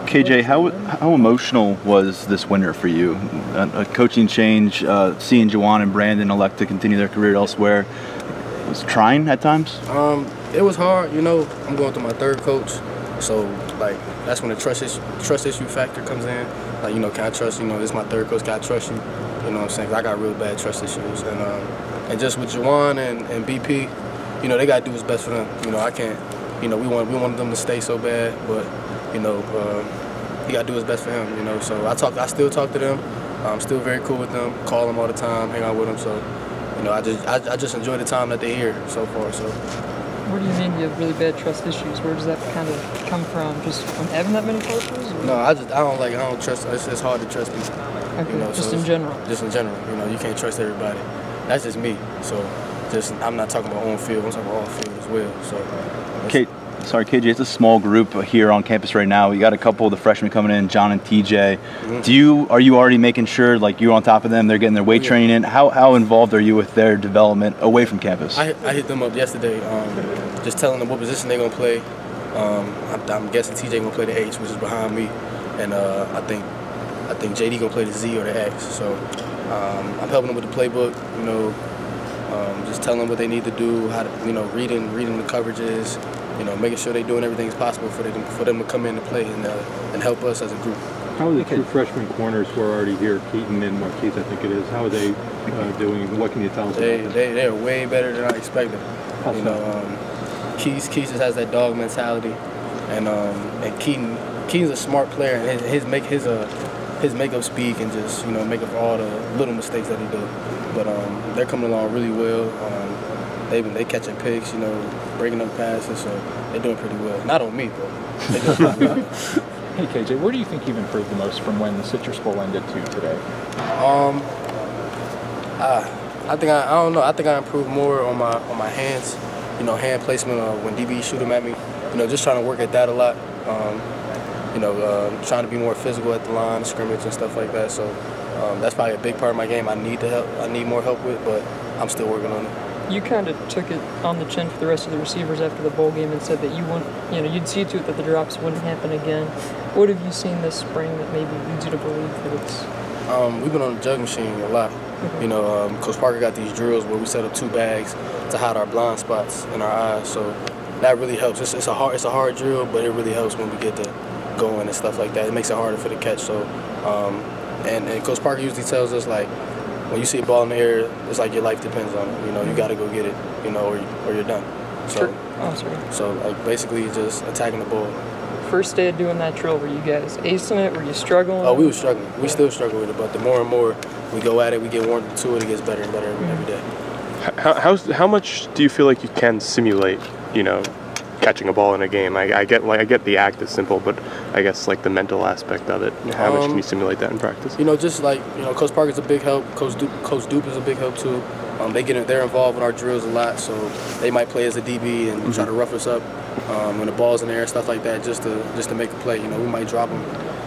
KJ, how emotional was this winter for you? A coaching change, seeing Juwan and Brandon elect to continue their career elsewhere, was trying at times? It was hard. You know, I'm going through my third coach, so like that's when the trust issue factor comes in. Like, you know, can I trust you? You know, this is my third coach. Can I trust you? You know what I'm saying? 'Cause I got real bad trust issues, and just with Juwan and BP, you know, they got to do what's best for them. You know, I can't. You know, we wanted them to stay so bad, but you know, he got to do what's best for him. You know, so I still talk to them. I'm still very cool with them. Call them all the time. Hang out with them. So, you know, I just enjoy the time that they're here so far. So. What do you mean you have really bad trust issues? Where does that kind of come from? Just from having that many coaches? Or? No, I don't trust. It's hard to trust people. Okay, you know, just so in general. Just in general, you know, you can't trust everybody. That's just me. So, I'm not talking about on field. I'm talking about off field as well. So. KJ, it's a small group here on campus right now. You got a couple of the freshmen coming in, John and TJ. Mm-hmm. Are you already making sure like you're on top of them? They're getting their weight training in. How involved are you with their development away from campus? I hit them up yesterday, just telling them what position they're gonna play. I'm guessing TJ gonna play the H, which is behind me, and I think JD gonna play the Z or the X. So I'm helping them with the playbook. You know, just telling them what they need to do, how to, you know, reading the coverages. You know, making sure they're doing everything possible for them to come in and play and help us as a group. How are the two freshman corners who are already here, Keaton and Marquise, I think it is? How are they doing? What can you tell us about them? They're way better than I expected. You know, Keith just has that dog mentality, and Keaton's a smart player, and his makeup speak and just, you know, make up for all the little mistakes that he does. But they're coming along really well. They catching picks, you know, breaking up passes, so they're doing pretty well. Not on me, but they're doing pretty well. Hey KJ, where do you think you've improved the most from when the Citrus Bowl ended to today? I don't know. I think I improved more on my hands, you know, hand placement when DBs shoot them at me. You know, just trying to work at that a lot. You know, trying to be more physical at the line, scrimmage and stuff like that. So that's probably a big part of my game. I need more help with, but I'm still working on it. You kind of took it on the chin for the rest of the receivers after the bowl game and said that you'd see to it that the drops wouldn't happen again. What have you seen this spring that maybe leads you to believe that it's? We've been on the jug machine a lot. You know, Coach Parker got these drills where we set up 2 bags to hide our blind spots in our eyes. So that really helps. It's a hard drill, but it really helps when we get to going and stuff like that. It makes it harder for the catch. So, and Coach Parker usually tells us, like, when you see a ball in the air, it's like your life depends on it. You know, you got to go get it, you know, or you're done. So, so like basically just attacking the ball. First day of doing that drill, were you guys acing it? Were you struggling? Oh, we were struggling. We still struggle with it, but the more and more we go at it, we get warmed to it, it gets better and better every day. How much do you feel like you can simulate, you know, catching a ball in a game? I get the act is simple, but I guess like the mental aspect of it. How much can you simulate that in practice? You know, just like, you know, Coach Parker's a big help. Coach Dupe is a big help too. They're involved in our drills a lot, so they might play as a DB and try to rough us up when the ball's in the air and stuff like that, just to make a play. You know, we might drop them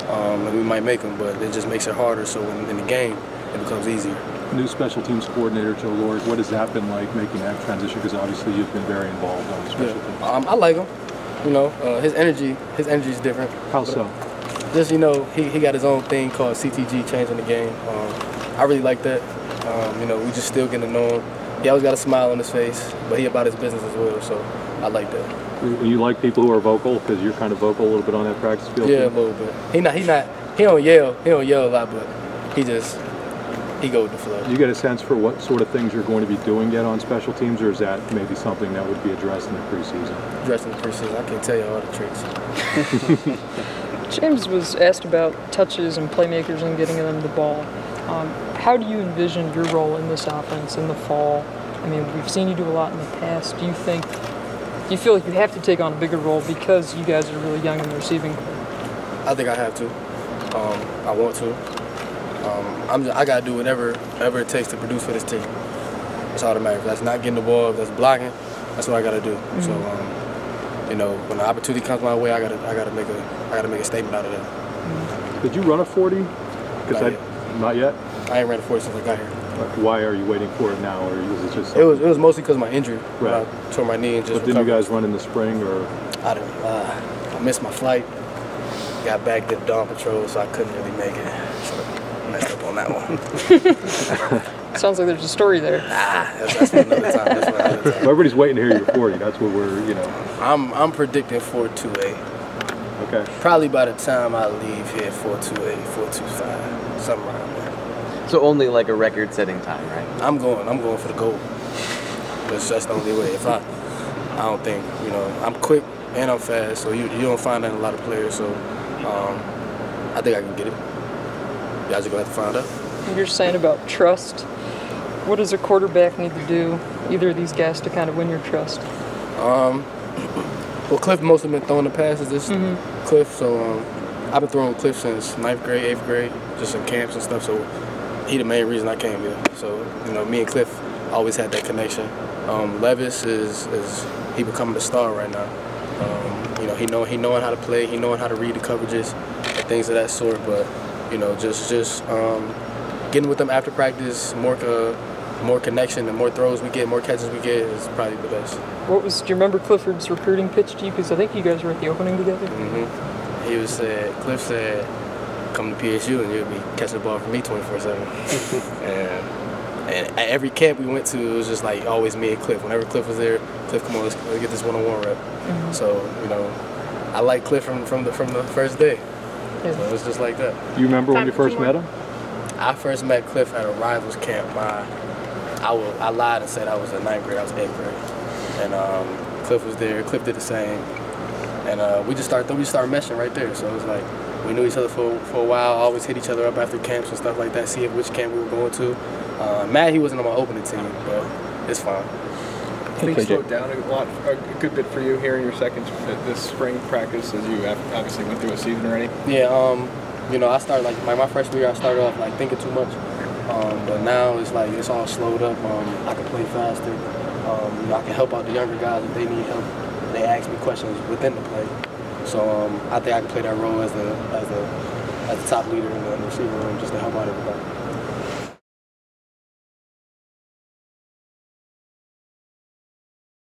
and we might make them, but it just makes it harder. So in the game, it becomes easier. New special teams coordinator Joe Lord, what has that been like making that transition? Because obviously you've been very involved on the special teams. I like him. You know, his energy is different. How so? Just, you know, he got his own thing called CTG, changing the game. I really like that. You know, we just still getting to know him. He always got a smile on his face, but he about his business as well. So I like that. You like people who are vocal because you're kind of vocal a little bit on that practice field. Yeah, a little bit. He don't yell a lot, but he go with the flow. Do you get a sense for what sort of things you're going to be doing yet on special teams, or is that maybe something that would be addressed in the preseason? Addressed in the preseason. I can't tell you all the tricks. James was asked about touches and playmakers and getting them the ball. How do you envision your role in this offense in the fall? I mean, we've seen you do a lot in the past. Do you feel like you have to take on a bigger role because you guys are really young in the receiving corps? I think I have to. I want to. I got to do whatever it takes to produce for this team. That's all that matters. If that's not getting the ball, if that's blocking, that's what I got to do. Mm-hmm. So, you know, when the opportunity comes my way, I gotta make a statement out of that. Mm-hmm. Did you run a 40? Not yet. I ain't ran a 40 since I got here. Why are you waiting for it now, or is it just? It was mostly because of my injury. Right. I tore my knee and just. But didn't you guys run in the spring, or? I missed my flight. got back, did dawn patrol, so I couldn't really make it. So messed up on that one. Sounds like there's a story there. That's for another time. That's for another time. Well, everybody's waiting to hear your 40. That's what we're, you know. I'm predicting 4.28. Okay. Probably by the time I leave here, 4.28, 4.25, something around there. So only like a record-setting time, right? I'm going for the gold. That's the only way. If I don't think, you know, I'm quick and I'm fast, so you don't find that in a lot of players. So I think I can get it. You guys are gonna have to find out. You're saying about trust. What does a quarterback need to do, either of these guys, to kind of win your trust? Well, Cliff mostly been throwing the passes. This Cliff, so I've been throwing Cliff since 9th grade, 8th grade, just in camps and stuff. So he the main reason I came here. So you know, me and Cliff always had that connection. Levis is he becoming a star right now. You know, he knowing how to play, he knowing how to read the coverages and things of that sort. But you know, just getting with them after practice, more connection, the more throws we get, more catches we get is probably the best. Do you remember Clifford's recruiting pitch to you? Because I think you guys were at the opening together. Cliff said, come to PSU and you'll be catching the ball for me 24/7. and at every camp we went to, it was just like always me and Cliff. Whenever Cliff was there, Cliff, come on, let's get this one-on-one rep. So, you know, I like Cliff from the first day. Yeah. So it was just like that. Do you remember when you first met him? I first met Cliff at a rivals camp. I lied and said I was in 9th grade, I was 8th grade. And Cliff was there, Cliff did the same. And we started meshing right there. So it was like, we knew each other for a while, always hit each other up after camps and stuff like that, see which camp we were going to. Mad he wasn't on my opening team, but it's fine. Things slowed down a good bit for you here in your second this spring practice, as you obviously went through a season already. Yeah, you know, I started like my freshman year. I started off like thinking too much, but now it's like it's all slowed up. I can play faster. You know, I can help out the younger guys if they need help. They ask me questions within the play, so I think I can play that role as the top leader in the receiver room just to help out everybody.